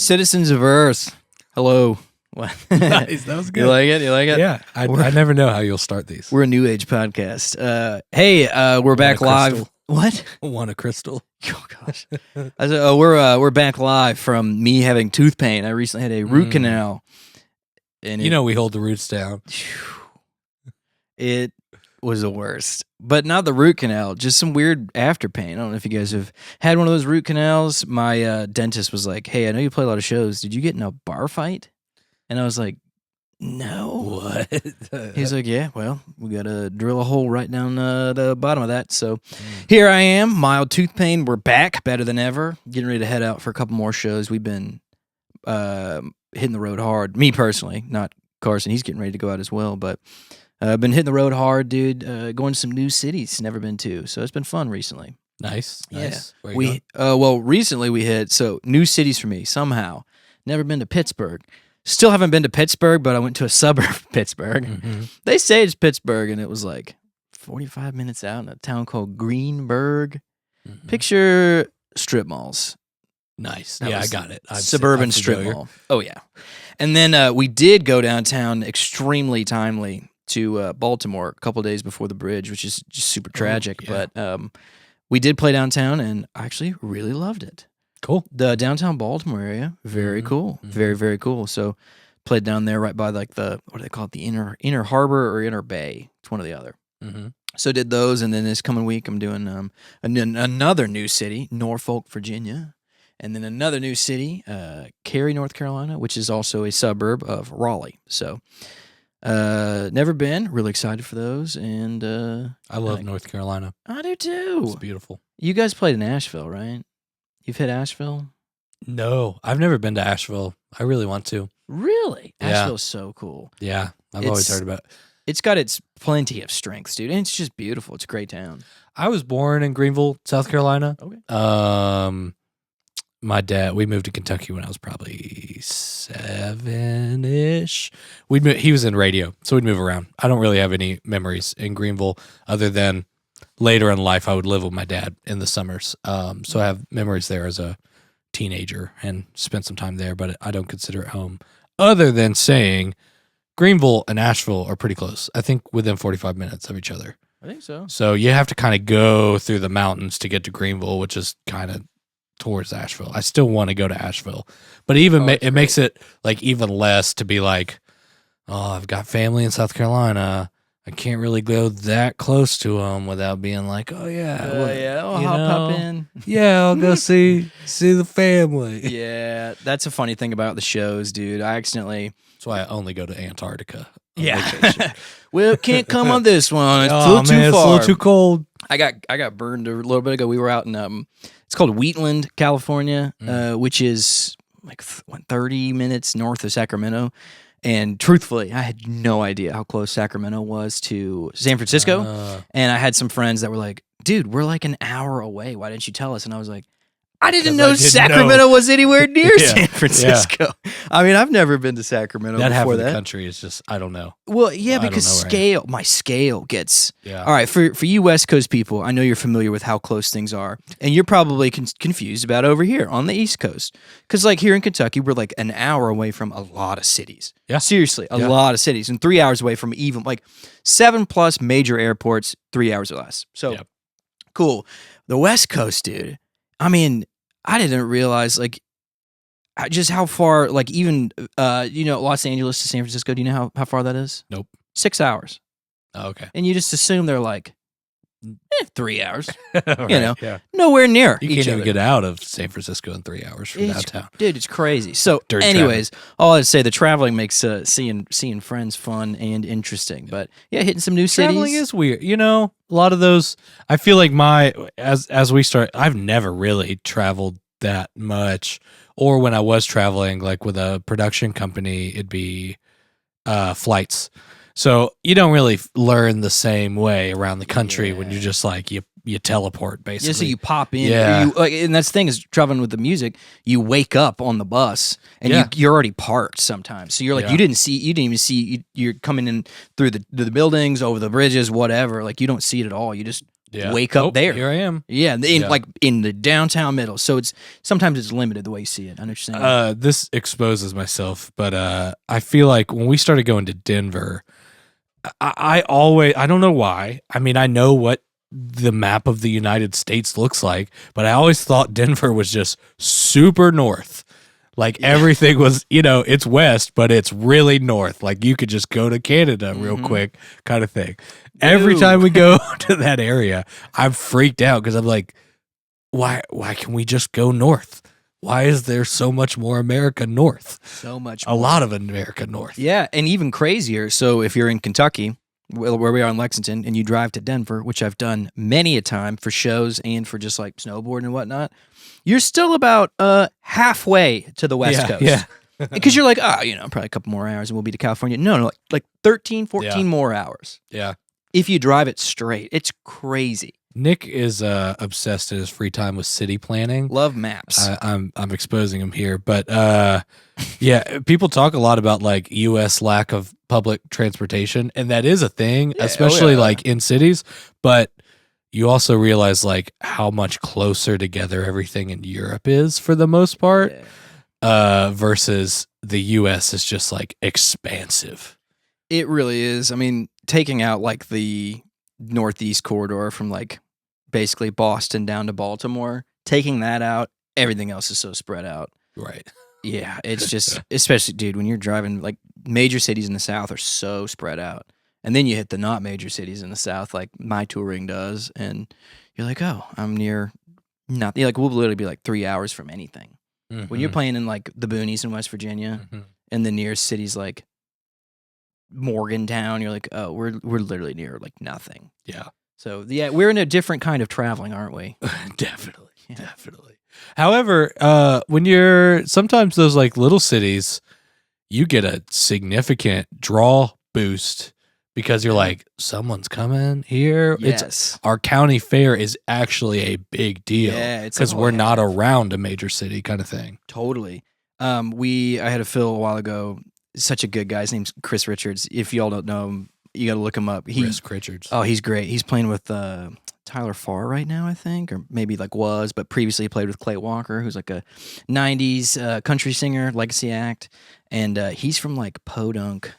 Citizens of Earth. Hello. What? Nice. That was good. You like it? You like it? Yeah. I never know how you'll start these. We're a new age podcast. We're back live. What? Want a crystal? Oh gosh. I said, we're back live from me having tooth pain. I recently had a root canal. And we hold the roots down. It was the worst. But not the root canal, just some weird after pain. I don't know if you guys have had one of those root canals. My dentist was like, "Hey, I know you play a lot of shows. Did you get in a bar fight?" And I was like, "No." What? He's like, "Yeah, well, we got to drill a hole right down the bottom of that." So here I am, mild tooth pain. We're back, better than ever. Getting ready to head out for a couple more shows. We've been hitting the road hard. Me personally, not Carson. He's getting ready to go out as well, but I've been hitting the road hard, dude. Going to some new cities, never been to. So it's been fun recently. Nice. Yeah. Where are you going? Well, recently we hit new cities for me somehow. Never been to Pittsburgh. Still haven't been to Pittsburgh, but I went to a suburb of Pittsburgh. Mm-hmm. They say it's Pittsburgh, and it was like 45 minutes out in a town called Greenburgh. Mm-hmm. Picture strip malls. Nice. Yeah, I got it. Suburban strip mall. Oh, yeah. And then we did go downtown extremely timely to Baltimore a couple days before the bridge, which is just super tragic. Yeah. But we did play downtown, and I actually really loved it. Cool. The downtown Baltimore area, very cool. Mm-hmm. Very, very cool. So played down there right by like what do they call it? The inner harbor or inner bay. It's one or the other. Mm-hmm. So did those, and then this coming week I'm doing another new city, Norfolk, Virginia. And then another new city, Cary, North Carolina, which is also a suburb of Raleigh. So never been. Really excited for those. And I love North Carolina. I do too. It's beautiful. You guys played in Asheville, right? You've hit Asheville? No, I've never been to Asheville. I really want to. Really? Yeah. Asheville's so cool. Yeah, I've always heard about it. It's got its plenty of strengths, dude. And it's just beautiful. It's a great town. I was born in Greenville, South Carolina. Okay. My dad, we moved to Kentucky when I was probably 7-ish. He was in radio, so we'd move around. I don't really have any memories in Greenville other than later in life I would live with my dad in the summers. So I have memories there as a teenager and spent some time there, but I don't consider it home. Other than saying Greenville and Asheville are pretty close. I think within 45 minutes of each other. I think so. So you have to kind of go through the mountains to get to Greenville, which is kind of towards Asheville. I still want to go to Asheville, but it makes it like even less to be like, oh, I've got family in South Carolina. I can't really go that close to them without being like, oh yeah, I'll pop in. Yeah, I'll go see the family. Yeah, that's a funny thing about the shows, dude. That's why I only go to Antarctica. Yeah. Well, can't come on this one. It's a little too far. It's a little too cold. I got burned a little bit ago. We were out in it's called Wheatland, California, which is like 30 minutes north of Sacramento. And truthfully, I had no idea how close Sacramento was to San Francisco. And I had some friends that were like, "Dude, we're like an hour away. Why didn't you tell us?" And I was like, I didn't know Sacramento was anywhere near San Francisco. Yeah. I mean, I've never been to Sacramento before half of that. The country is just, I don't know. Well, yeah, because my scale gets... Yeah. All right, for you West Coast people, I know you're familiar with how close things are, and you're probably confused about over here on the East Coast. Because like here in Kentucky, we're like an hour away from a lot of cities. Yeah. Seriously, a lot of cities. And 3 hours away from even like 7+ major airports, 3 hours or less. So, cool. The West Coast, dude... I mean, I didn't realize like just how far, like even Los Angeles to San Francisco. Do you know how far that is? Nope. 6 hours. Oh, okay. And you just assume they're like 3 hours. Right, nowhere near. You can't even get out of San Francisco in 3 hours from downtown. Dude, it's crazy. So, anyways, all I'd say, the traveling makes seeing friends fun and interesting. But yeah, hitting some new cities. Traveling is weird. A lot of those. I feel like as we start, I've never really traveled that much. Or when I was traveling, like with a production company, it'd be flights. So you don't really learn the same way around the country when you just like you teleport basically. Yeah, so you pop in. Yeah. And that's the thing is traveling with the music. You wake up on the bus and you're already parked sometimes. So you're like you didn't even see. You're coming in through the buildings, over the bridges, whatever. Like you don't see it at all. You just wake up there. Here I am. Yeah, like in the downtown middle. So sometimes it's limited the way you see it. I understand. This exposes myself, but I feel like when we started going to Denver, I don't know why. I mean, I know what the map of the United States looks like, but I always thought Denver was just super north. Like everything was, it's west, but it's really north. Like you could just go to Canada real quick kind of thing. Every time we go to that area, I'm freaked out because I'm like, why can we just go north? Why is there so much more America north? So much more. A lot of America north. Yeah, and even crazier. So if you're in Kentucky, where we are in Lexington, and you drive to Denver, which I've done many a time for shows and for just like snowboarding and whatnot, you're still about halfway to the West Coast. Yeah. Because you're like, probably a couple more hours and we'll be to California. No, like 13, 14 more hours. Yeah. If you drive it straight. It's crazy. Nick is obsessed in his free time with city planning. Love maps. I'm exposing him here, but yeah, people talk a lot about like U.S. lack of public transportation, and that is a thing, especially like in cities. But you also realize like how much closer together everything in Europe is for the most part, versus the U.S. is just like expansive. It really is. I mean, taking out like the Northeast corridor from like basically Boston down to Baltimore, taking that out, everything else is so spread out. Right. Yeah, it's just, especially, dude, when you're driving, like major cities in the South are so spread out. And then you hit the not major cities in the South, like my touring does, and you're like, oh, I'm near nothing. Like we'll literally be like 3 hours from anything. Mm-hmm. When you're playing in like the boonies in West Virginia, and the nearest city's like Morgantown, you're like, oh, we're literally near like nothing. Yeah. So yeah, we're in a different kind of traveling, aren't we? Definitely. However, when you're sometimes those like little cities, you get a significant draw boost because you're like, someone's coming here. Yes. Our county fair is actually a big deal. Yeah, because we're not around a major city kind of thing. Totally. I had a Phil a while ago. Such a good guy. His name's Chris Richards. If y'all don't know him, you got to look him up. Chris Richards. Oh, he's great. He's playing with Tyler Farr right now, I think, or maybe like was, but previously he played with Clay Walker, who's like a 90s country singer, legacy act. And he's from like Podunk,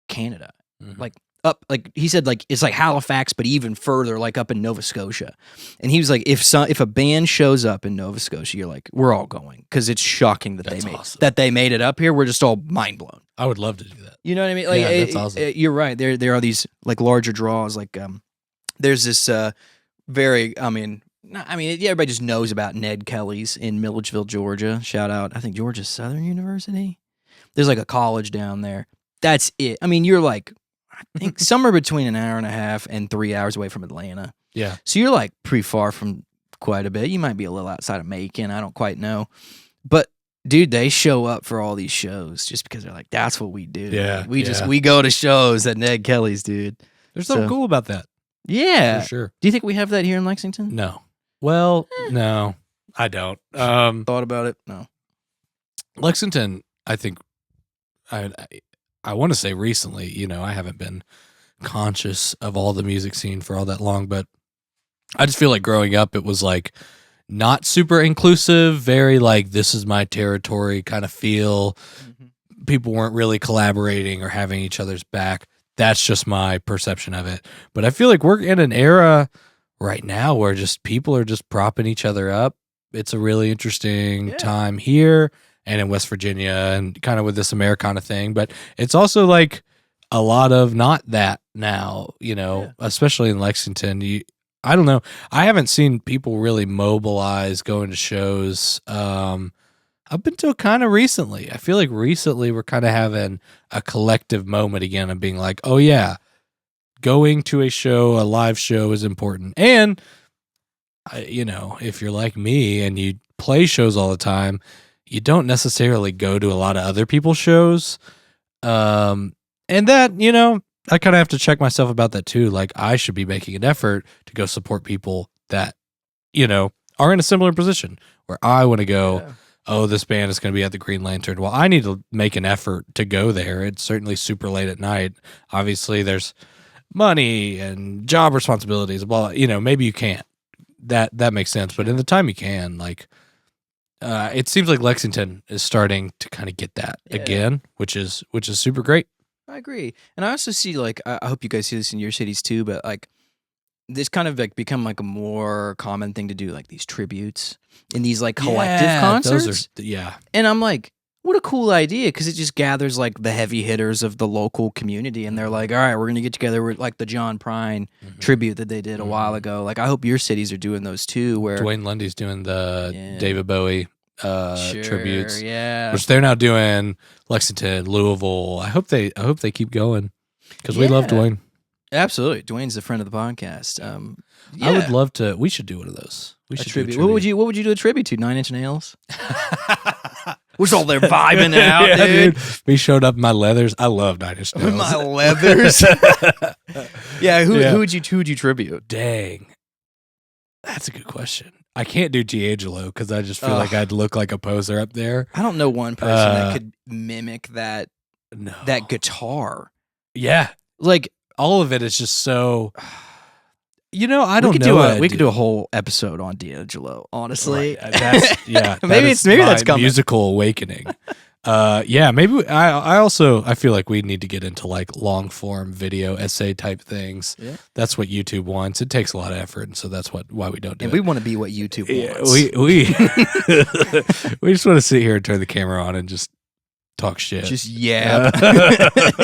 Canada. Like up, like he said, like it's like Halifax, but even further, like up in Nova Scotia. And he was like, if a band shows up in Nova Scotia, you're like, we're all going, because it's shocking that they made it up here. We're just all mind blown. I would love to do that. You know what I mean? Like, yeah, that's awesome. You're right. There are these like larger draws. Like there's this everybody just knows about Ned Kelly's in Milledgeville, Georgia. Shout out, I think Georgia Southern University. There's like a college down there. That's it. I mean, you're like, I think somewhere between an hour and a half and 3 hours away from Atlanta. Yeah. So you're like pretty far from quite a bit. You might be a little outside of Macon. I don't quite know. But dude, they show up for all these shows just because they're like, that's what we do. Yeah. We go to shows at Ned Kelly's, dude. There's something cool about that. Yeah. For sure. Do you think we have that here in Lexington? No. Well, no, I don't. Thought about it? No. Lexington, I think, I want to say recently, I haven't been conscious of all the music scene for all that long, but I just feel like growing up, it was like not super inclusive, very like, this is my territory kind of feel. Mm-hmm. People weren't really collaborating or having each other's back. That's just my perception of it. But I feel like we're in an era right now where just people are just propping each other up. It's a really interesting time here and in West Virginia and kind of with this Americana thing. But it's also like a lot of not that now, especially in Lexington. I don't know. I haven't seen people really mobilize going to shows up until kind of recently. I feel like recently we're kind of having a collective moment again of being like, oh yeah, going to a live show is important. And, if you're like me and you play shows all the time, you don't necessarily go to a lot of other people's shows. And that, I kind of have to check myself about that too. Like I should be making an effort to go support people that, are in a similar position where I want to go, oh, this band is going to be at the Green Lantern. Well, I need to make an effort to go there. It's certainly super late at night. Obviously there's money and job responsibilities, blah, maybe you can't. That makes sense. But in the time you can, like, it seems like Lexington is starting to kind of get that again, which is super great. I agree. And I also see, like, I hope you guys see this in your cities too, but like, this kind of like become like a more common thing to do, like these tributes in these like collective concerts. And I'm like, what a cool idea, because it just gathers like the heavy hitters of the local community, and they're like, all right, we're gonna get together with like the John Prine tribute that they did a while ago. Like, I hope your cities are doing those too. Where Dwayne Lundy's doing the David Bowie tributes, yeah, which they're now doing Lexington, Louisville. I hope they keep going, because we love Dwayne. Absolutely, Dwayne's a friend of the podcast. I would love to. We should do one of those. We should do a tribute. What would you do a tribute to? 9 Inch Nails. We're all there vibing out, dude. We showed up in my leathers. I love 9 Inch Nails. My leathers. Who would you tribute? Dang, that's a good question. I can't do D'Angelo because I just feel like I'd look like a poser up there. I don't know one person that could mimic that guitar. Yeah, like all of it is just so. I don't know. We could do a whole episode on D'Angelo, honestly. Right. That's maybe that's coming. Musical awakening. Maybe I feel like we need to get into like long form video essay type things. Yeah. That's what YouTube wants. It takes a lot of effort, and so that's why we don't do it. And we want to be what YouTube wants. We just want to sit here and turn the camera on and just talk shit. Just yap.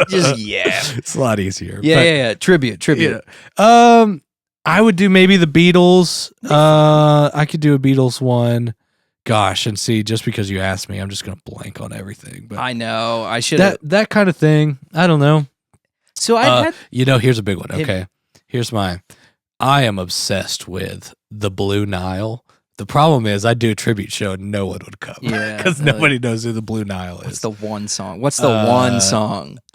Just yap. It's a lot easier. Yeah. Tribute. Yeah. I would do maybe the Beatles. I could do a Beatles one. Gosh, and see, just because you asked me, I'm just going to blank on everything. But I know. I should have. That kind of thing. I don't know. So I had. Here's a big one. Okay. Here's mine. I am obsessed with the Blue Nile. The problem is I do a tribute show and no one would come. Yeah. Because nobody knows who the Blue Nile is. What's the one song?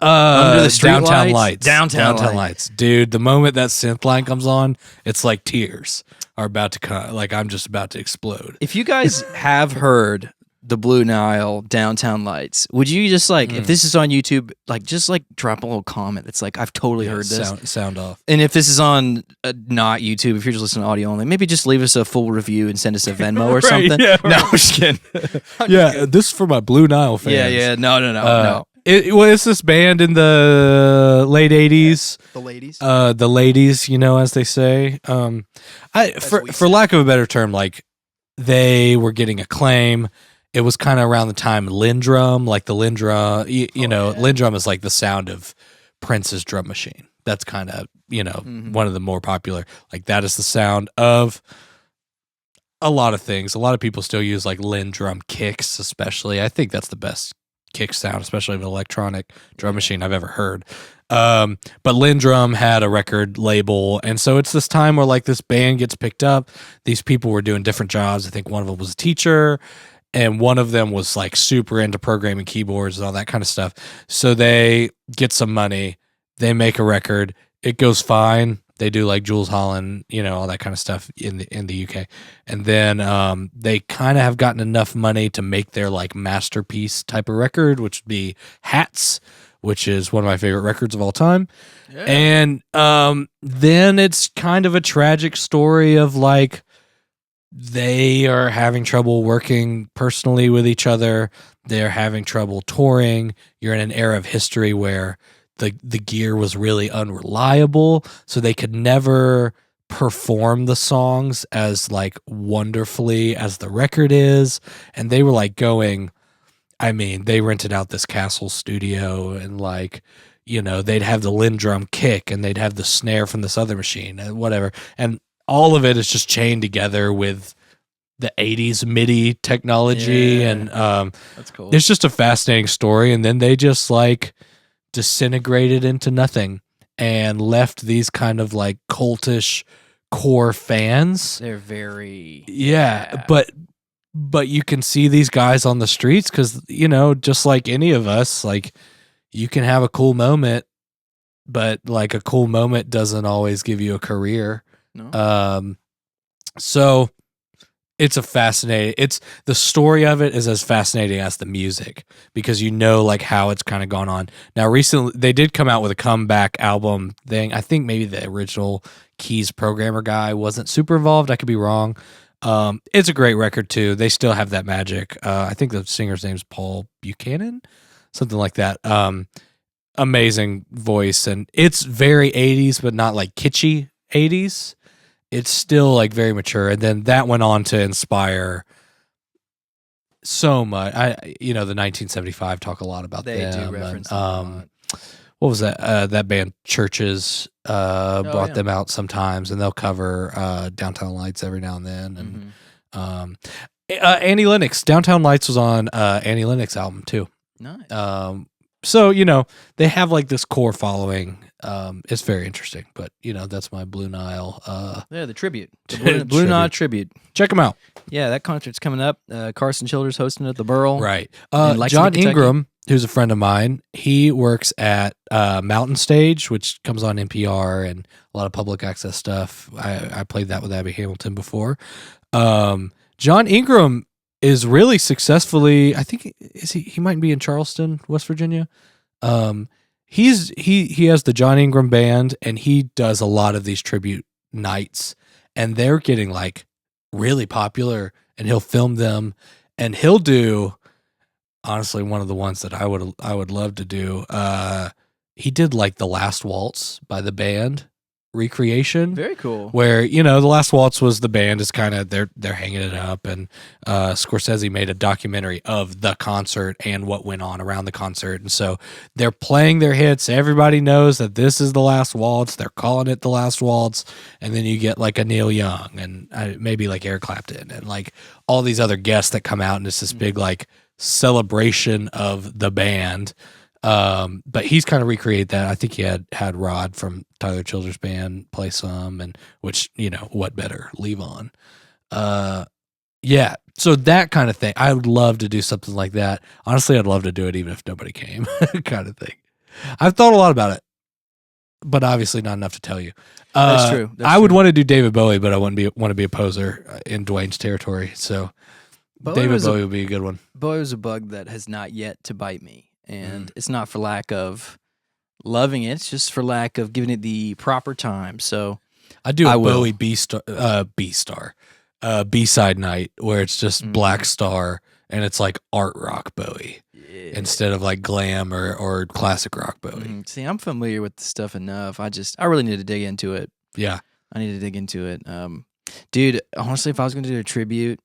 Under the Street Downtown Lights. Downtown Lights. Dude, the moment that synth line comes on, it's like tears are about to come. Like, I'm just about to explode. If you guys have heard the Blue Nile Downtown Lights, would you just like, if this is on YouTube, like just like drop a little comment that's like, I've totally heard this. Sound off. And if this is on not YouTube, if you're just listening to audio only, maybe just leave us a full review and send us a Venmo or something. Yeah, right. No, I'm just kidding. This is for my Blue Nile fans. Yeah. No. It's this band in the late 80s. The ladies? The ladies, as they say. For lack of a better term, like, they were getting acclaim. It was kind of around the time Lindrum, like the Lindrum, Lindrum is like the sound of Prince's drum machine. That's kind of, one of the more popular. Like, that is the sound of a lot of things. A lot of people still use like Lindrum kicks, especially. I think that's the best kick sound, especially of an electronic drum machine I've ever heard. But Lindrum had a record label, and so it's this time where like this band gets picked up. These people were doing different jobs. I think one of them was a teacher, and one of them was like super into programming keyboards and all that kind of stuff. So they get some money, they make a record, it goes fine. They do like Jules Holland, all that kind of stuff in the UK. And then they kind of have gotten enough money to make their like masterpiece type of record, which would be Hats, which is one of my favorite records of all time. Yeah. And then it's kind of a tragic story of like, they are having trouble working personally with each other. They're having trouble touring. You're in an era of history where the gear was really unreliable, so they could never perform the songs as like wonderfully as the record is. And they were like they rented out this Castle studio, and like, they'd have the Lindrum kick and they'd have the snare from this other machine and whatever. And all of it is just chained together with the 80s MIDI technology. Yeah, and that's cool. It's just a fascinating story. And then they just like disintegrated into nothing and left these kind of like cultish core fans. They're very but you can see these guys on the streets because just like any of us, like, you can have a cool moment, but like a cool moment doesn't always give you a career. No. So It's a fascinating. It's the story of it is as fascinating as the music because you know like how it's kind of gone on. Now recently they did come out with a comeback album thing. I think maybe the original Keys programmer guy wasn't super involved. I could be wrong. It's a great record too. They still have that magic. I think the singer's name's Paul Buchanan, something like that. Amazing voice, and it's very 80s, but not like kitschy 80s. It's still like very mature, and then that went on to inspire so much. The 1975 talk a lot about They them. do reference And, them a lot. what was that? That band Churches brought yeah. them out sometimes, and they'll cover Downtown Lights every now and then. And Annie Lennox, Downtown Lights was on Annie Lennox album too. Nice. So they have like this core following. It's very interesting, but that's my Blue Nile. Yeah, the tribute. The Blue Nile tribute. Check them out. Yeah, that concert's coming up. Carson Childers hosting it at the Burl. Right. in Lexington, John Kentucky. Ingram, who's a friend of mine, he works at Mountain Stage, which comes on NPR and a lot of public access stuff. I played that with Abby Hamilton before. John Ingram is really successfully, I think he might be in Charleston, West Virginia. He has the John Ingram Band, and he does a lot of these tribute nights, and they're getting like really popular, and he'll film them, and he'll do honestly one of the ones that I would love to do. He did like The Last Waltz by the band recreation. Very cool. Where The Last Waltz was the band is kind of they're hanging it up, and Scorsese made a documentary of the concert and what went on around the concert, and so they're playing their hits. Everybody knows that this is The Last Waltz. They're calling it The Last Waltz, and then you get like a Neil Young and maybe like Eric Clapton and like all these other guests that come out, and it's this big like celebration of the band. But he's kind of recreated that. I think he had Rod from Tyler Childers' band play some, and which, what better, Leave On. Yeah. So that kind of thing. I would love to do something like that. Honestly, I'd love to do it even if nobody came, kind of thing. I've thought a lot about it, but obviously not enough to tell you. That's true. I would want to do David Bowie, but I wouldn't want to be a poser in Dwayne's territory. So David Bowie would be a good one. Bowie was a bug that has not yet to bite me. And it's not for lack of loving it; it's just for lack of giving it the proper time. So I do a Bowie B-side night where it's just Black Star and it's like art rock Bowie instead of like glam or classic rock Bowie. See, I'm familiar with the stuff enough. I really need to dig into it. Yeah, I need to dig into it. Dude, honestly, if I was going to do a tribute,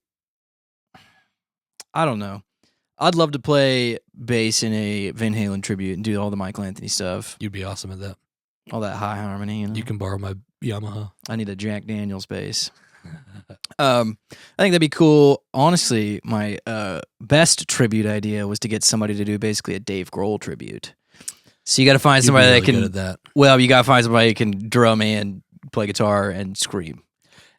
I don't know. I'd love to play bass in a Van Halen tribute and do all the Michael Anthony stuff. You'd be awesome at that. All that high harmony. You can borrow my Yamaha. I need a Jack Daniels bass. I think that'd be cool. Honestly, my best tribute idea was to get somebody to do basically a Dave Grohl tribute. So you got to find somebody really that can. good at that. Well, you got to find somebody that can drum and play guitar and scream.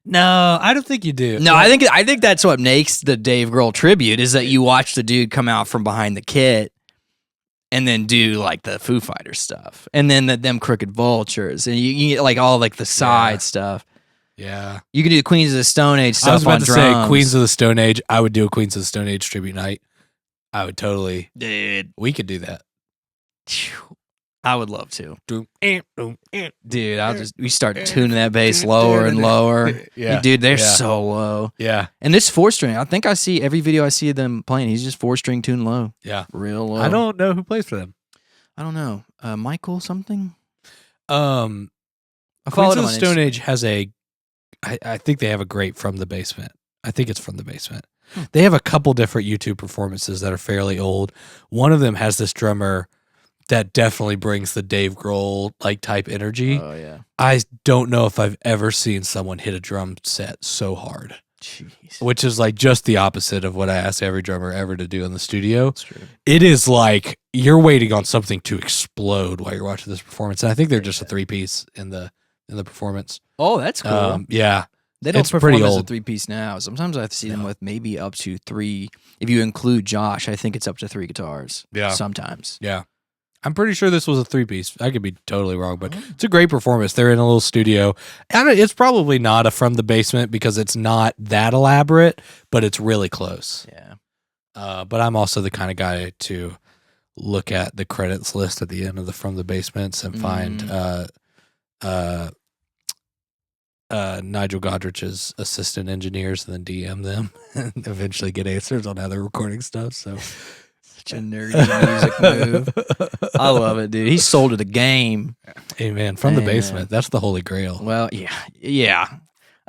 No, I don't think you do. No, I think that's what makes the Dave Grohl tribute is that you watch the dude come out from behind the kit and then do like the Foo Fighters stuff, and then them Crooked Vultures, and you get like all like the side stuff. Yeah, you can do the Queens of the Stone Age stuff. I was about on to drums. say Queens of the Stone Age. I would do a Queens of the Stone Age tribute night. I would totally. Dude, we could do that. I would love to. Dude, we start tuning that bass lower and lower. Yeah. Dude, they're so low. Yeah. And this 4-string, I think I see every video I see of them playing, he's just 4-string tuned low. Yeah. Real low. I don't know who plays for them. I don't know. Michael something? Queens followed of him the on Stone Instagram. Age has I think they have a great From the Basement. I think it's From the Basement. They have a couple different YouTube performances that are fairly old. One of them has this drummer that definitely brings the Dave Grohl like type energy. Oh yeah. I don't know if I've ever seen someone hit a drum set so hard. Jeez. Which is like just the opposite of what I ask every drummer ever to do in the studio. That's true. It is like you're waiting on something to explode while you're watching this performance. And I think they're just a 3-piece in the performance. Oh, that's cool. Yeah. They don't It's perform pretty as a old. 3-piece now. Sometimes I see them with maybe up to 3. If you include Josh, I think it's up to 3 guitars. Yeah. Sometimes. Yeah. I'm pretty sure this was a 3-piece. I could be totally wrong, but it's a great performance. They're in a little studio. And it's probably not a From the Basement because it's not that elaborate, but it's really close. Yeah. But I'm also the kind of guy to look at the credits list at the end of the From the Basements and find Nigel Godrich's assistant engineers and then DM them and eventually get answers on how they're recording stuff. So such a nerdy music move. I love it, dude. He sold to the game. Hey man, From the Basement, that's the holy grail. Well, yeah.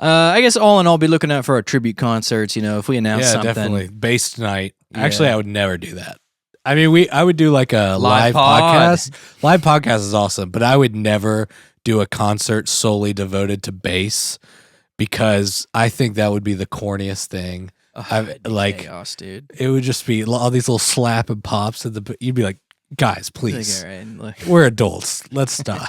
I guess all in all, be looking out for our tribute concerts. If we announce something, definitely bass tonight. Yeah. Actually, I would never do that. I mean, I would do like a live pod. podcast. Live podcast is awesome, but I would never do a concert solely devoted to bass because I think that would be the corniest thing. Chaos, dude. It would just be all these little slap and pops. You'd be like, guys, please. All right, look. We're adults. Let's stop.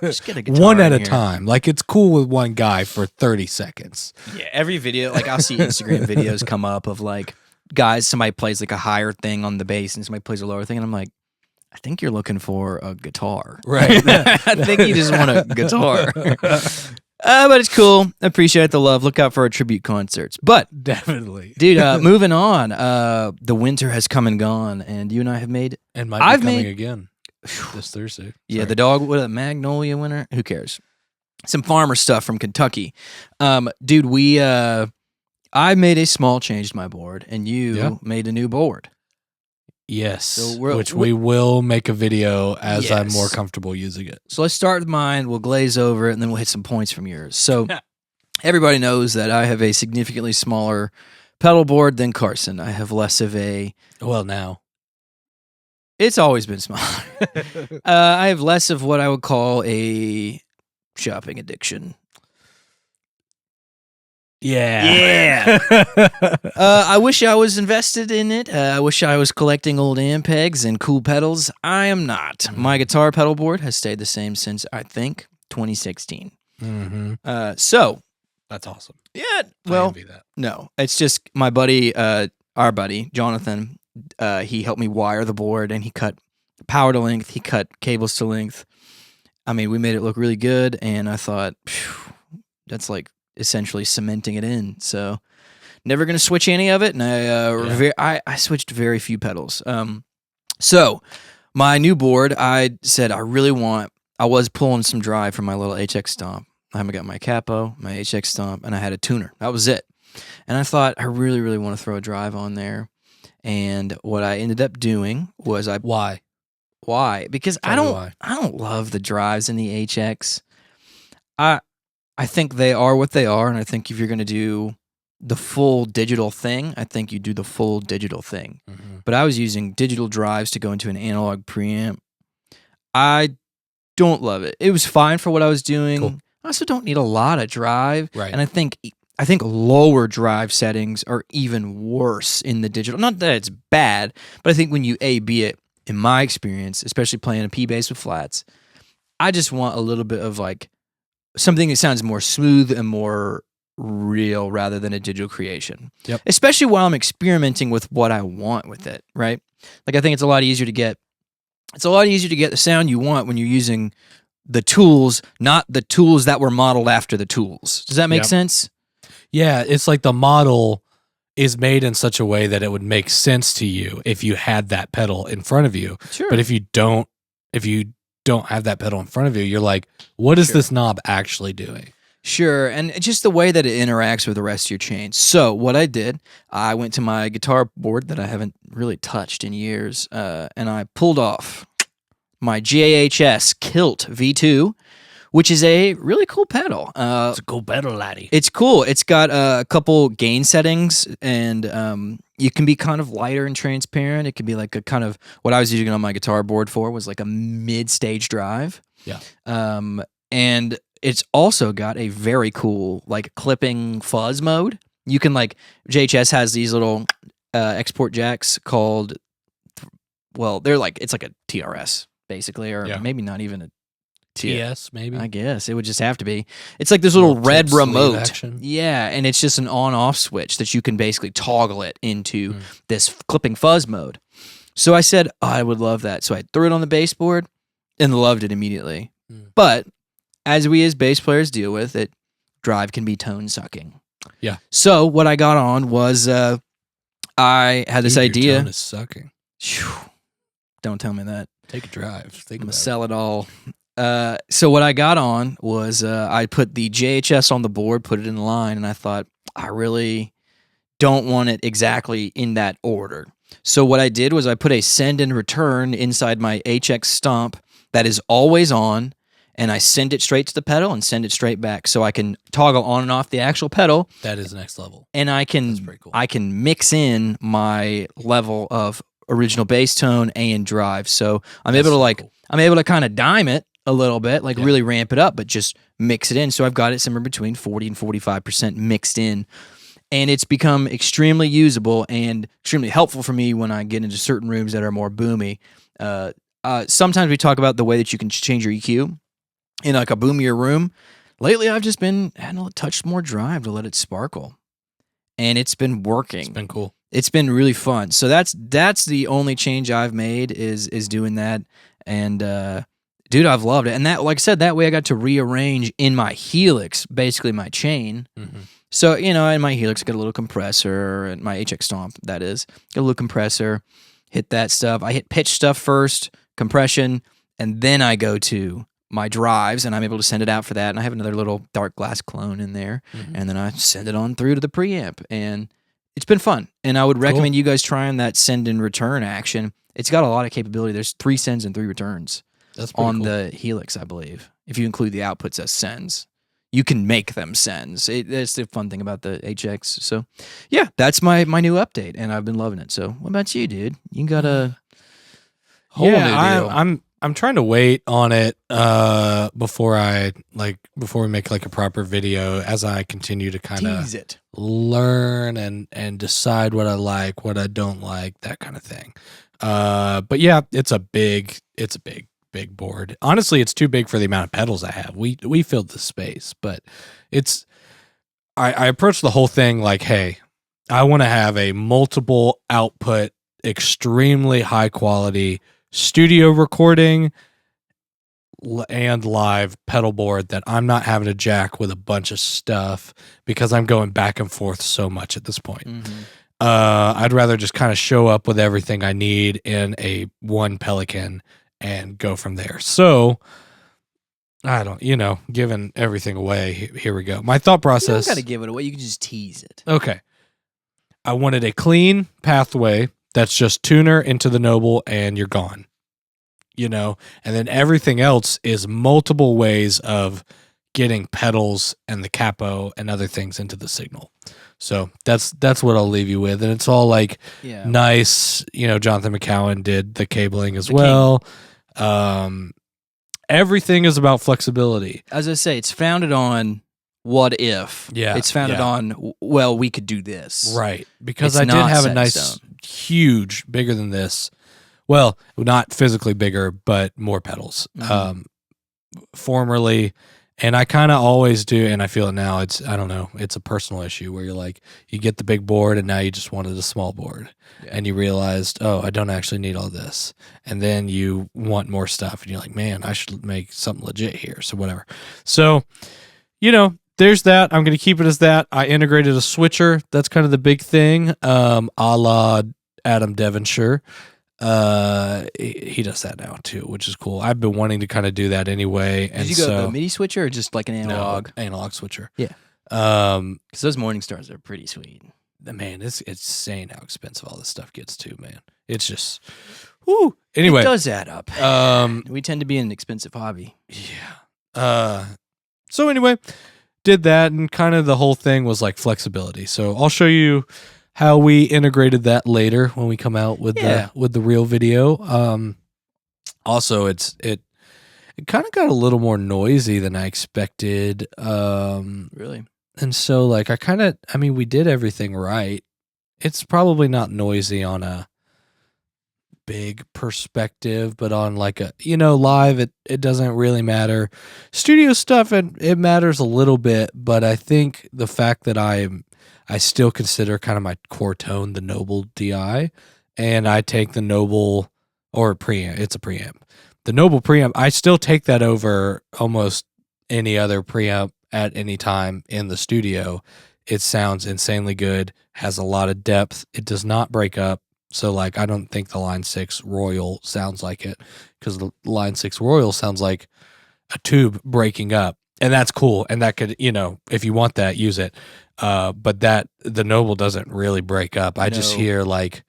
Just get a guitar one at in a here. time. Like, it's cool with one guy for 30 seconds. Yeah, every video, like I'll see Instagram videos come up of like guys, somebody plays like a higher thing on the bass and somebody plays a lower thing, and I'm like, I think you're looking for a guitar. Right. I think you just want a guitar. But it's cool. I appreciate the love. Look out for our tribute concerts. But Definitely. dude, moving on. The winter has come and gone, and you and I have made. And might be coming again this Thursday. Yeah, the dog with a Magnolia winter. Who cares? Some farmer stuff from Kentucky. Dude, I made a small change to my board, and you made a new board. Yes, So which we will make a video as I'm Yes. more comfortable using it. So let's start with mine. We'll glaze over it, and then we'll hit some points from yours. So everybody knows that I have a significantly smaller pedal board than Carson. I have less of a. Well, now. It's always been smaller. I have less of what I would call a shopping addiction. Yeah. I wish I was invested in it. I wish I was collecting old Ampegs and cool pedals. I am not. My guitar pedal board has stayed the same since, I think, 2016. Mm-hmm. So. That's awesome. Yeah, I well, envy that. no. It's just my buddy, our buddy, Jonathan, he helped me wire the board, and he cut power to length. He cut cables to length. I mean, we made it look really good, and I thought, phew, that's like essentially cementing it in. So never going to switch any of it, and I switched very few pedals. So my new board, I said I was pulling some drive from my little HX Stomp. I haven't got my capo, my HX Stomp, and I had a tuner. That was it. And I thought I really, really want to throw a drive on there. And what I ended up doing was Why? Because Tell me why. I don't love the drives in the HX. I think they are what they are, and I think if you're going to do the full digital thing, I think you do the full digital thing. Mm-hmm. But I was using digital drives to go into an analog preamp. I don't love it. It was fine for what I was doing. Cool. I also don't need a lot of drive. Right. And I think lower drive settings are even worse in the digital. Not that it's bad, but I think when you A/B it, in my experience, especially playing a P bass with flats, I just want a little bit of like something that sounds more smooth and more real rather than a digital creation. Yep. Especially while I'm experimenting with what I want with it, right? Like I think it's a lot easier to get the sound you want when you're using the tools, not the tools that were modeled after the tools. Does that make sense? Yeah, it's like the model is made in such a way that it would make sense to you if you had that pedal in front of you. Sure. But if you don't have that pedal in front of you, you're like, what is this knob actually doing? Sure, and just the way that it interacts with the rest of your chains. So what I did, I went to my guitar board that I haven't really touched in years, and I pulled off my JHS Kilt V2, which is a really cool pedal. It's a cool pedal, laddie. It's cool. It's got a couple gain settings, and you can be kind of lighter and transparent. It can be like a kind of, what I was using on my guitar board for was like a mid-stage drive. Yeah. And it's also got a very cool like clipping fuzz mode. You can like, JHS has these little export jacks called, well, they're like, it's like a TRS basically, or maybe not even a TS, maybe? I guess it would just have to be. It's like this little red sleeve remote. action. Yeah, and it's just an on-off switch that you can basically toggle it into this clipping fuzz mode. So I said, oh, I would love that. So I threw it on the baseboard and loved it immediately. Mm. But as we as bass players deal with it, drive can be tone sucking. Yeah. So what I got on was I had this idea. Your tone is sucking. Phew, don't tell me that. Take a drive. Think I'm gonna about sell it all. So what I got on was I put the JHS on the board, put it in line, and I thought I really don't want it exactly in that order. So what I did was I put a send and return inside my HX Stomp that is always on, and I send it straight to the pedal and send it straight back, so I can toggle on and off the actual pedal. That is next level. And I can That's pretty cool. I can mix in my level of original bass tone and drive. So I'm able to kind of dime it a little bit, like really ramp it up, but just mix it in. So I've got it somewhere between 40 and 45% mixed in. And it's become extremely usable and extremely helpful for me when I get into certain rooms that are more boomy. Sometimes we talk about the way that you can change your EQ in like a boomier room. Lately, I've just been having to touch more drive to let it sparkle. And it's been working. It's been cool. It's been really fun. So that's the only change I've made is doing that. And dude, I've loved it. And that, like I said, that way I got to rearrange in my Helix, basically my chain. Mm-hmm. So, in my Helix, I got a little compressor, and my HX Stomp, that is, got a little compressor, hit that stuff. I hit pitch stuff first, compression, and then I go to my drives, and I'm able to send it out for that. And I have another little dark glass clone in there, and then I send it on through to the preamp, and it's been fun. And I would recommend you guys trying that send and return action. It's got a lot of capability. There's 3 sends and 3 returns on the Helix, I believe, if you include the outputs as sends. You can make them sends. That's the fun thing about the HX. So, yeah, that's my new update, and I've been loving it. So, what about you, dude? You got a whole new deal. I'm trying to wait on it before we make like a proper video, as I continue to kind of learn and decide what I like, what I don't like, that kind of thing. But yeah, it's a big board. Honestly, it's too big for the amount of pedals I have. We filled the space, but I approached the whole thing like, hey, I want to have a multiple output, extremely high quality studio recording and live pedal board that I'm not having to jack with a bunch of stuff because I'm going back and forth so much at this point. Mm-hmm. I'd rather just kind of show up with everything I need in a one Pelican and go from there. So I don't, giving everything away. Here we go. My thought process. You don't got to give it away. You can just tease it. Okay. I wanted a clean pathway that's just tuner into the Noble and you're gone. And then everything else is multiple ways of getting pedals and the capo and other things into the signal. So that's what I'll leave you with. And it's all like nice, Jonathan McCowan did the cabling as well. Everything is about flexibility. As I say, it's founded on what if. Yeah. It's founded on, well, we could do this. Right. Because It's I did not have set a in nice, stone. huge, bigger than this. Well, not physically bigger, but more pedals. Mhm. Formerly, and I kind of always do, and I feel it now. I don't know, it's a personal issue where you're like, you get the big board and now you just wanted a small board. Yeah. And you realized, oh, I don't actually need all this. And then you want more stuff and you're like, man, I should make something legit here. So whatever. So, there's that. I'm going to keep it as that. I integrated a switcher. That's kind of the big thing. A la Adam Devonshire. He does that now too, which is cool. I've been wanting to kind of do that anyway. And Did you go the MIDI switcher or just like an analog? No, analog switcher. Yeah. Because those Morning Stars are pretty sweet. Man, it's insane how expensive all this stuff gets too, man. It's just, whoo. Anyway. It does add up. We tend to be an expensive hobby. Yeah. So anyway, did that, and kind of the whole thing was like flexibility. So I'll show you how we integrated that later when we come out with the real video. Also, it kind of got a little more noisy than I expected. Really? And so like we did everything right. It's probably not noisy on a big perspective, but on like a, live, it doesn't really matter. Studio stuff, it matters a little bit, but I think the fact that I still consider kind of my core tone the Noble DI, and I take the Noble or preamp. It's a preamp. The Noble preamp, I still take that over almost any other preamp at any time in the studio. It sounds insanely good, has a lot of depth. It does not break up. So, like, I don't think the Line 6 Royal sounds like it, because the Line 6 Royal sounds like a tube breaking up. And that's cool. And that could, if you want that, use it. But the Noble doesn't really break up. I just hear, like,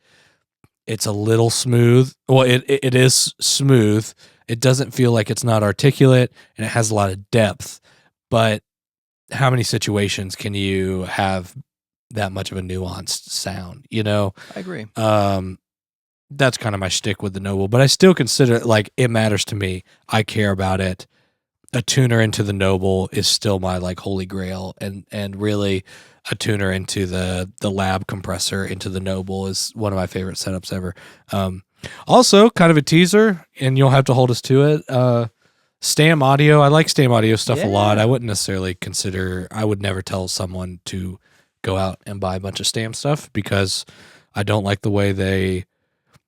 it's a little smooth. Well, it is smooth. It doesn't feel like it's not articulate, and it has a lot of depth. But how many situations can you have that much of a nuanced sound? I agree. That's kind of my shtick with the Noble, but I still consider it, like, it matters to me. I care about it. A tuner into the Noble is still my, like, holy grail, and really a tuner into the lab compressor into the Noble is one of my favorite setups ever. Also, kind of a teaser, and you'll have to hold us to it. Stam Audio. I like Stam Audio stuff a lot. I wouldn't necessarily I would never tell someone to go out and buy a bunch of Stam stuff, because I don't like the way they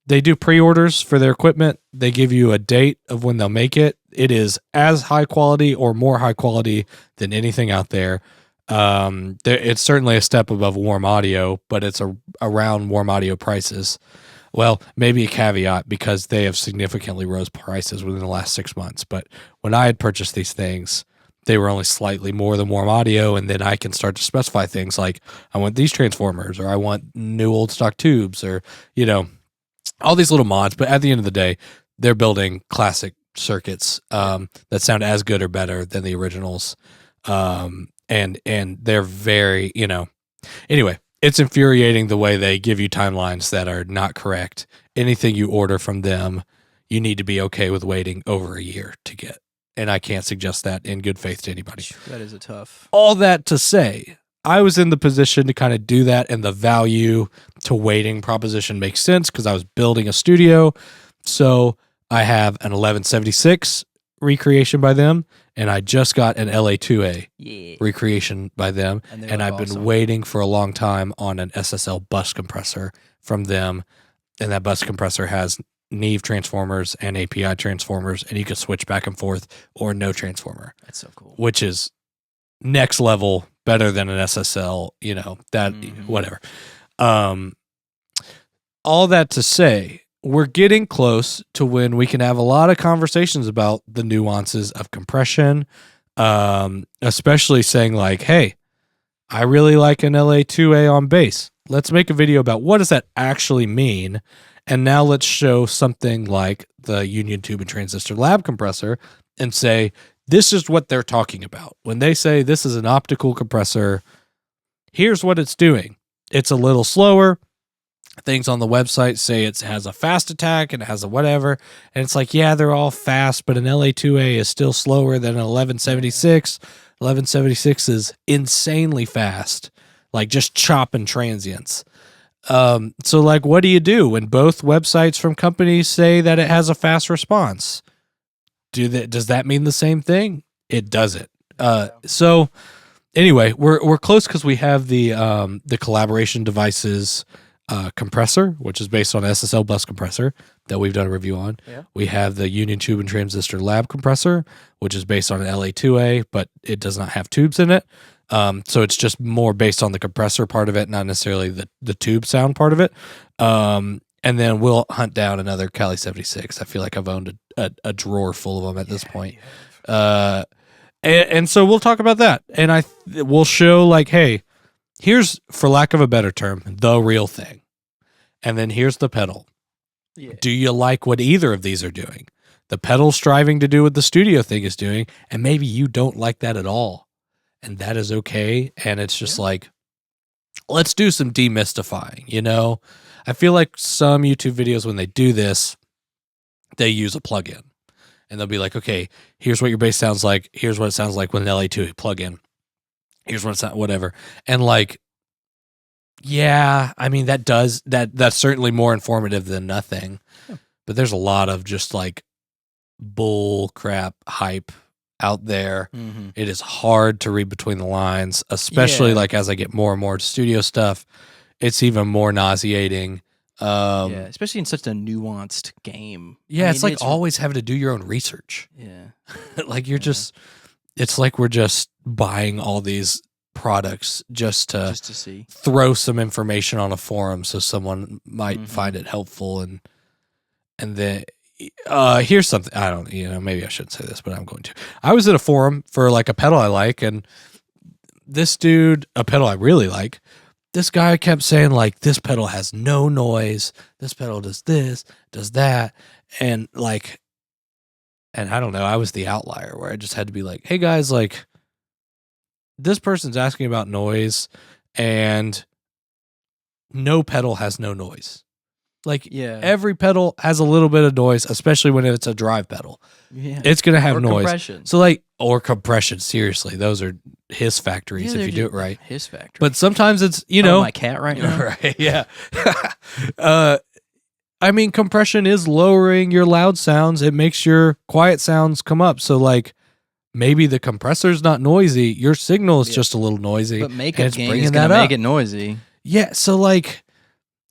do pre-orders for their equipment. They give you a date of when they'll make it. It is as high quality or more high quality than anything out there. It's certainly a step above Warm Audio, but it's around Warm Audio prices. Well, maybe a caveat, because they have significantly rose prices within the last 6 months. But when I had purchased these things, they were only slightly more than Warm Audio, and then I can start to specify things like, I want these transformers, or I want new old stock tubes, or, all these little mods. But at the end of the day, they're building classic circuits that sound as good or better than the originals. And they're very, anyway, it's infuriating the way they give you timelines that are not correct. Anything you order from them, you need to be okay with waiting over a year to get. And I can't suggest that in good faith to anybody. That is a tough. All that to say, I was in the position to kind of do that, and the value to waiting proposition makes sense, because I was building a studio. So I have an 1176 recreation by them, and I just got an LA2A recreation by them, and I've been waiting for a long time on an SSL bus compressor from them, and that bus compressor has Neve transformers and API transformers, and you can switch back and forth, or no transformer. That's so cool. Which is next level, better than an SSL, whatever. All that to say, we're getting close to when we can have a lot of conversations about the nuances of compression, especially saying, like, hey, I really like an LA2A on bass. Let's make a video about what does that actually mean. And now let's show something like the Union Tube and Transistor Lab compressor and say, this is what they're talking about. When they say this is an optical compressor, here's what it's doing. It's a little slower. Things on the website say it has a fast attack and it has a whatever. And it's like, yeah, they're all fast, but an LA2A is still slower than an 1176. 1176 is insanely fast, like just chopping transients. So, like, what do you do when both websites from companies say that it has a fast response? Does that mean the same thing? It doesn't. So anyway, we're close, because we have the collaboration devices compressor, which is based on SSL bus compressor that we've done a review on. Yeah. We have the Union Tube and Transistor Lab compressor, which is based on an LA2A, but it does not have tubes in it. So it's just more based on the compressor part of it, not necessarily the tube sound part of it. And then we'll hunt down another Cali 76. I feel like I've owned a drawer full of them at this point. And so we'll talk about that. And we'll show, like, hey, here's, for lack of a better term, the real thing. And then here's the pedal. Yeah. Do you like what either of these are doing? The pedal's striving to do what the studio thing is doing, and maybe you don't like that at all. And that is okay. And it's just like, let's do some demystifying, I feel like some YouTube videos, when they do this, they use a plugin. And they'll be like, okay, here's what your bass sounds like. Here's what it sounds like with an LA2 plugin. Here's what it sounds, whatever. And, like, yeah, I mean, that's certainly more informative than nothing. Yeah. But there's a lot of just, like, bull crap hype out there. Mm-hmm. It is hard to read between the lines, especially like as I get more and more studio stuff. It's even more nauseating. Yeah, especially in such a nuanced game. Yeah, it's like always having to do your own research. Yeah. Like you're just, it's like we're just buying all these products just to see, throw some information on a forum so someone might find it helpful. And then here's something, I don't, maybe I shouldn't say this, but I'm going to. I was at a forum for like a pedal I like, and this dude, a pedal I really like, this guy kept saying like, this pedal has no noise, this pedal does this, does that, and like, and I don't know, I was the outlier where I just had to be like, hey guys, like, this person's asking about noise, and no pedal has no noise. Like, every pedal has a little bit of noise, especially when it's a drive pedal. Yeah. It's going to have noise. Compression. So like, or compression, seriously, those are hiss factories if you do it right. Hiss factory. But sometimes it's, my cat right now. Right, yeah. I mean, compression is lowering your loud sounds. It makes your quiet sounds come up. So like, maybe the compressor's not noisy. Your signal is just a little noisy. But makeup gain is going to make it noisy. Yeah, so like,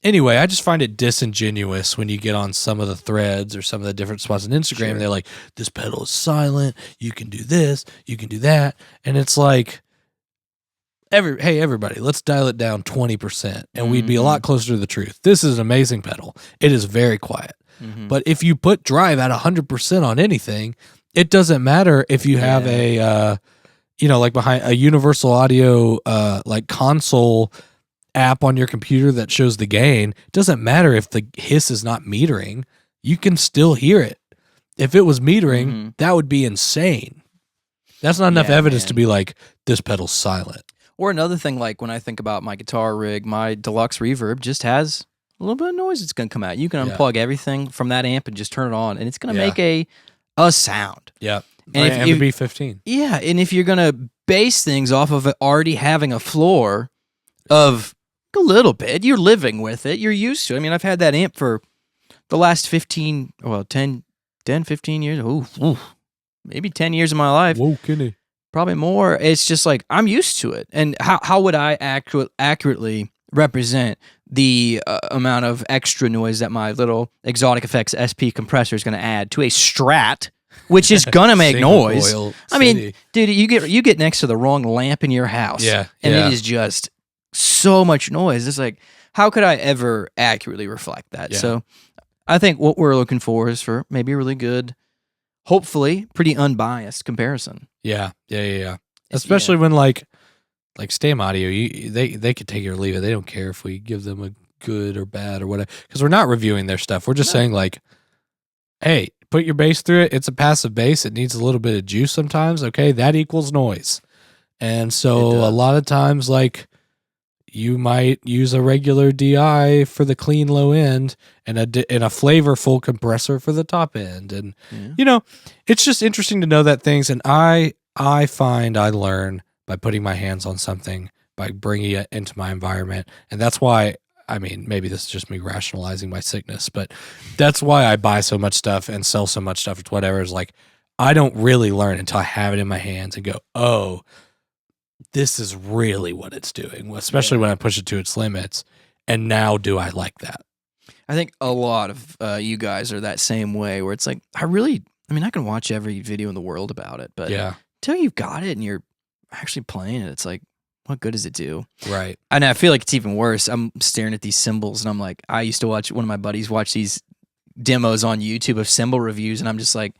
anyway, I just find it disingenuous when you get on some of the threads or some of the different spots on Instagram. They're like, this pedal is silent. You can do this. You can do that. And it's like, hey, everybody, let's dial it down 20%, and we'd be a lot closer to the truth. This is an amazing pedal. It is very quiet. But if you put drive at 100% on anything, it doesn't matter if you have a, like behind a universal audio, like console app on your computer that shows the gain. It doesn't matter if the hiss is not metering. You can still hear it. If it was metering, that would be insane. That's not enough evidence to be like, this pedal's silent. Or another thing, like when I think about my guitar rig, my deluxe reverb just has a little bit of noise that's going to come out. You can unplug everything from that amp and just turn it on, and it's going to make a sound. Yeah. And the B15. Yeah, and if you're going to base things off of it already having a floor of a little bit, you're living with it, you're used to it. I mean, I've had that amp for the last 10, 15 years. Ooh, maybe 10 years of my life. Whoa, Kenny. Probably more. It's just like, I'm used to it. And how would I accurately represent the amount of extra noise that my little Exotic Effects SP compressor is going to add to a Strat, which is going to make noise? I mean, dude, you get next to the wrong lamp in your house. Yeah. And it is just so much noise. It's like, how could I ever accurately reflect that? Yeah. So I think what we're looking for is for maybe a really good, hopefully pretty unbiased comparison. Yeah. Especially when like Stam Audio, they could take it or leave it. They don't care if we give them a good or bad or whatever, because we're not reviewing their stuff. We're just saying like, hey, put your bass through it. It's a passive bass. It needs a little bit of juice sometimes. Okay, that equals noise. And so a lot of times, like, you might use a regular DI for the clean low end and a flavorful compressor for the top end. And, it's just interesting to know that things. And I find I learn by putting my hands on something, by bringing it into my environment. And that's why, I mean, maybe this is just me rationalizing my sickness, but that's why I buy so much stuff and sell so much stuff. It's whatever. It's like, I don't really learn until I have it in my hands and go, oh, this is really what it's doing, especially when I push it to its limits. And now do I like that? I think a lot of you guys are that same way, where it's like, I can watch every video in the world about it, but until you've got it and you're actually playing it, it's like, what good does it do? Right. And I feel like it's even worse. I'm staring at these cymbals and I'm like, I used to watch, one of my buddies watch these demos on YouTube of cymbal reviews, and I'm just like,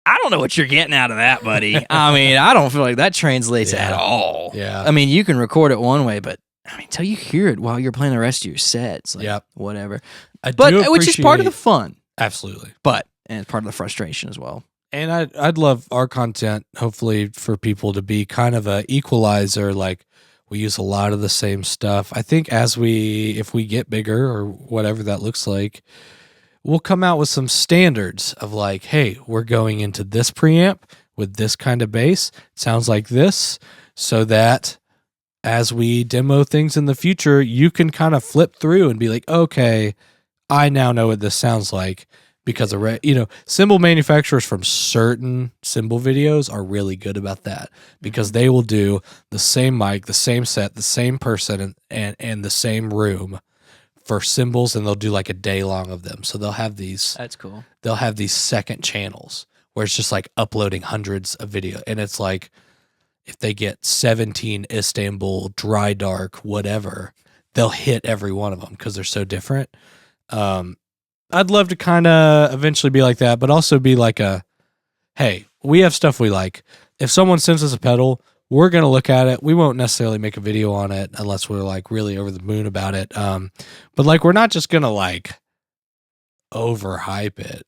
I don't know what you're getting out of that, buddy. I mean, I don't feel like that translates at all. Yeah. I mean, you can record it one way, but I mean, until you hear it while you're playing the rest of your sets, like, whatever. Which is part of the fun. Absolutely. And it's part of the frustration as well. And I'd love our content, hopefully, for people to be kind of a equalizer. Like, we use a lot of the same stuff. I think if we get bigger or whatever that looks like, we'll come out with some standards of like, hey, we're going into this preamp with this kind of bass. It sounds like this, so that as we demo things in the future, you can kind of flip through and be like, okay, I now know what this sounds like, because cymbal manufacturers from certain cymbal videos are really good about that, because they will do the same mic, the same set, the same person, and the same room for cymbals, and they'll do like a day long of them. So they'll have these. That's cool. They'll have these second channels where it's just like uploading hundreds of video, and it's like if they get 17 Istanbul dry dark whatever, they'll hit every one of them because they're so different. I'd love to kind of eventually be like that, but also be like hey, we have stuff we like. If someone sends us a pedal, we're going to look at it. We won't necessarily make a video on it unless we're like really over the moon about it. But like, we're not just going to like overhype it.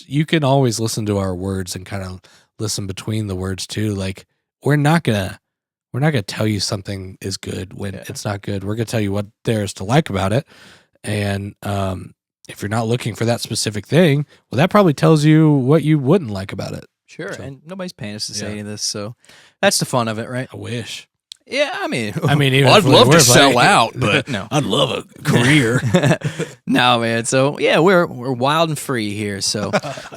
You can always listen to our words and kind of listen between the words too. Like, we're not going to tell you something is good when it's not good. We're going to tell you what there is to like about it. And, if you're not looking for that specific thing, well, that probably tells you what you wouldn't like about it. Sure, so, and nobody's paying us to say any of this, so that's the fun of it, right? I wish. Yeah, I mean, even I'd love to sell out, but no, I'd love a career. No, man. So yeah, we're wild and free here. So,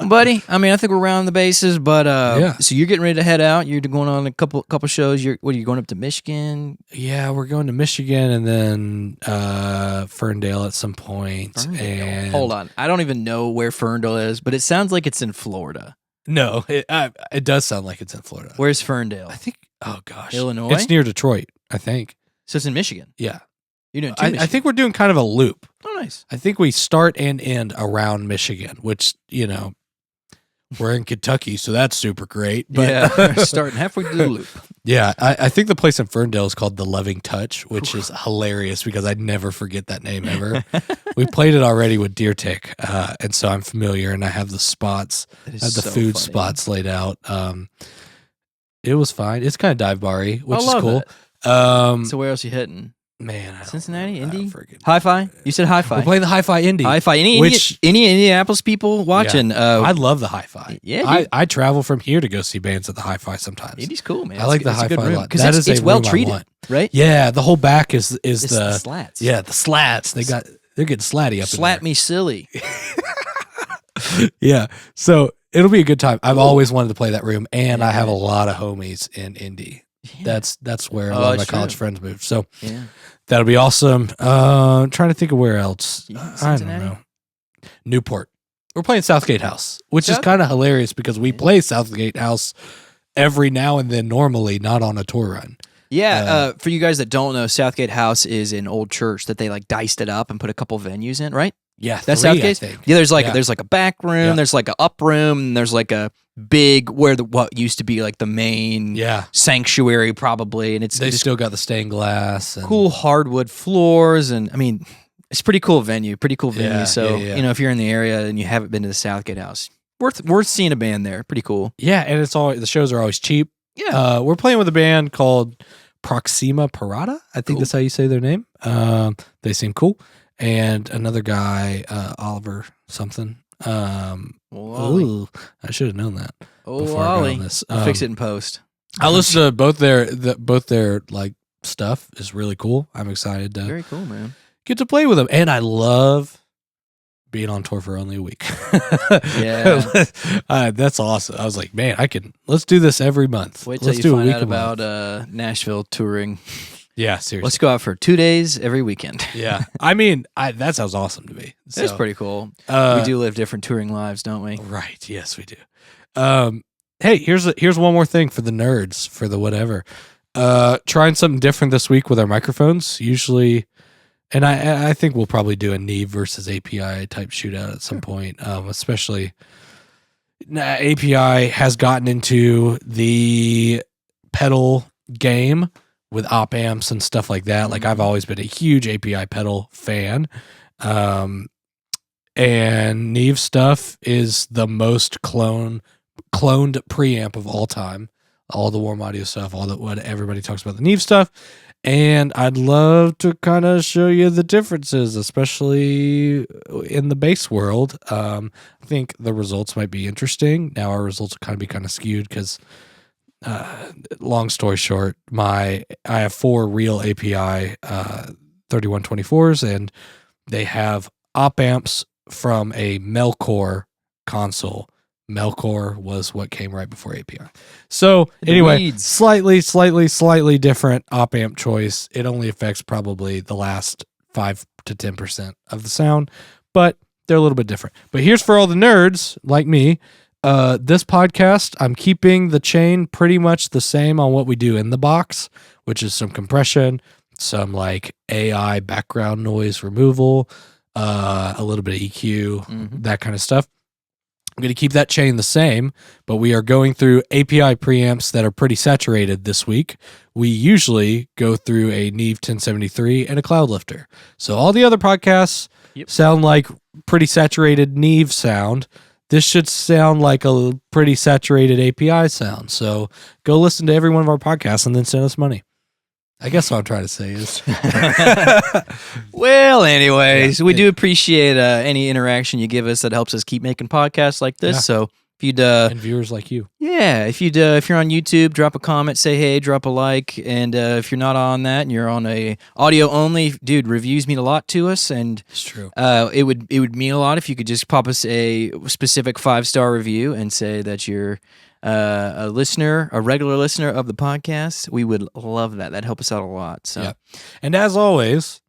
buddy, I mean, I think we're rounding the bases, but So you're getting ready to head out. You're going on a couple shows. What are you going up to Michigan? Yeah, we're going to Michigan and then Ferndale at some point. And hold on, I don't even know where Ferndale is, but it sounds like it's in Florida. No, it does sound like it's in Florida. Where's Ferndale? I think. Oh gosh, Illinois. It's near Detroit, I think. So it's in Michigan. Yeah, you're doing. I think we're doing kind of a loop. Oh, nice. I think we start and end around Michigan, which we're in Kentucky, so that's super great. But yeah, starting halfway through the loop. Yeah, I think the place in Ferndale is called The Loving Touch, which is hilarious because I never forget that name ever. We played it already with Deer Tick, and so I'm familiar, and I have the spots, I have the food spots laid out. It was fine. It's kind of dive bar-y, which is cool. So where else are you hitting? Man, Cincinnati, Indy, Hi-Fi. You said Hi-Fi. We're playing the Hi-Fi Indy. Hi-Fi. Any Indianapolis people watching? Yeah. I love the Hi-Fi. Yeah, I travel from here to go see bands at the Hi-Fi sometimes. Indy's cool, man. I like the Hi-Fi a lot. That it's well treated, right? Yeah, the whole back is the slats. Yeah, the slats. They're getting slatty up. Slat me silly. Yeah, so it'll be a good time. I've always wanted to play that room, and I have a lot of homies in Indy. Yeah. That's where a lot of my college friends moved. So that'll be awesome. Trying to think of where else. I don't know. Newport. We're playing Southgate House, which is kind of hilarious because we play Southgate House every now and then normally, not on a tour run. Yeah, for you guys that don't know, Southgate House is an old church that they like diced it up and put a couple venues in, right? Yeah, that's Southgate. Yeah, there's like a back room, there's like a up room, and there's like a big what used to be like the main sanctuary probably, and they still got the stained glass, and cool hardwood floors, and I mean it's pretty cool venue. So if you're in the area and you haven't been to the Southgate House, worth seeing a band there. Pretty cool. Yeah, and the shows are always cheap. Yeah, we're playing with a band called Proxima Parada. I think that's how you say their name. They seem cool. And another guy, Oliver something. I should have known that. Before I got on this. I'll fix it in post. I listened to both their like stuff is really cool. I'm excited to very cool, man. Get to play with them, and I love being on tour for only a week. Yeah, that's awesome. I was like, man, let's do this every month. Wait till you find out about Nashville touring. Yeah, seriously. Let's go out for 2 days every weekend. Yeah. I mean, that sounds awesome to me. That's pretty cool. We do live different touring lives, don't we? Right. Yes, we do. Hey, here's one more thing for the nerds, for the whatever. Trying something different this week with our microphones. Usually, and I think we'll probably do a Neve versus API type shootout at some point, especially API has gotten into the pedal game with op amps and stuff like that. Like I've always been a huge API pedal fan. And Neve stuff is the most cloned preamp of all time. All the warm audio stuff, what everybody talks about the Neve stuff. And I'd love to kind of show you the differences, especially in the bass world. I think the results might be interesting. Now our results will kind of skewed because long story short, I have 4 real API 3124s, and they have op amps from a Melcore console. Melcore was what came right before API. So anyway, slightly different op amp choice. It only affects probably the last 5 to 10% of the sound, but they're a little bit different. But here's for all the nerds like me. This podcast, I'm keeping the chain pretty much the same on what we do in the box, which is some compression, some like AI background noise removal, a little bit of EQ, that kind of stuff. I'm going to keep that chain the same, but we are going through API preamps that are pretty saturated this week. We usually go through a Neve 1073 and a Cloud Lifter. So all the other podcasts sound like pretty saturated Neve sound. This should sound like a pretty saturated API sound. So go listen to every one of our podcasts and then send us money. I guess what I'm trying to say is. Well, anyways, we do appreciate any interaction you give us that helps us keep making podcasts like this. Yeah. So if you'd and viewers like you, if you're on YouTube, drop a comment, say hey, drop a like, and if you're not on that and you're on a audio only, dude, reviews mean a lot to us, and it's true. It would mean a lot if you could just pop us a specific 5-star review and say that you're a listener, a regular listener of the podcast. We would love that. That'd help us out a lot. So, and as always,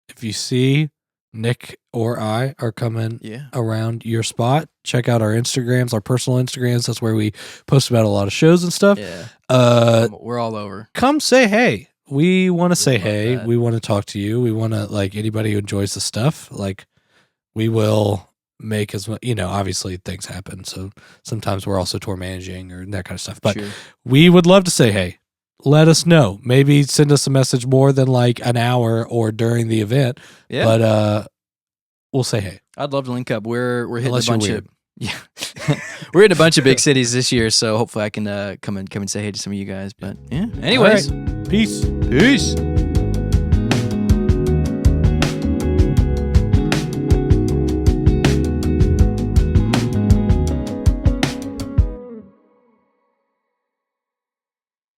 if you see Nick or I are coming around your spot, check out our Instagrams, our personal Instagrams. That's where we post about a lot of shows and stuff. Yeah, we're all over. Come say hey. We want to say hey. That. We want to talk to you. We want to, like, anybody who enjoys the stuff. Like, we will make as much, obviously things happen, so sometimes we're also tour managing or that kind of stuff, but we would love to say hey. Let us know. Maybe send us a message more than like an hour or during the event, but we'll say hey. I'd love to link up. We're hitting a bunch of we're in a bunch of big cities this year, so hopefully I can come and say hey to some of you guys. But anyways, peace.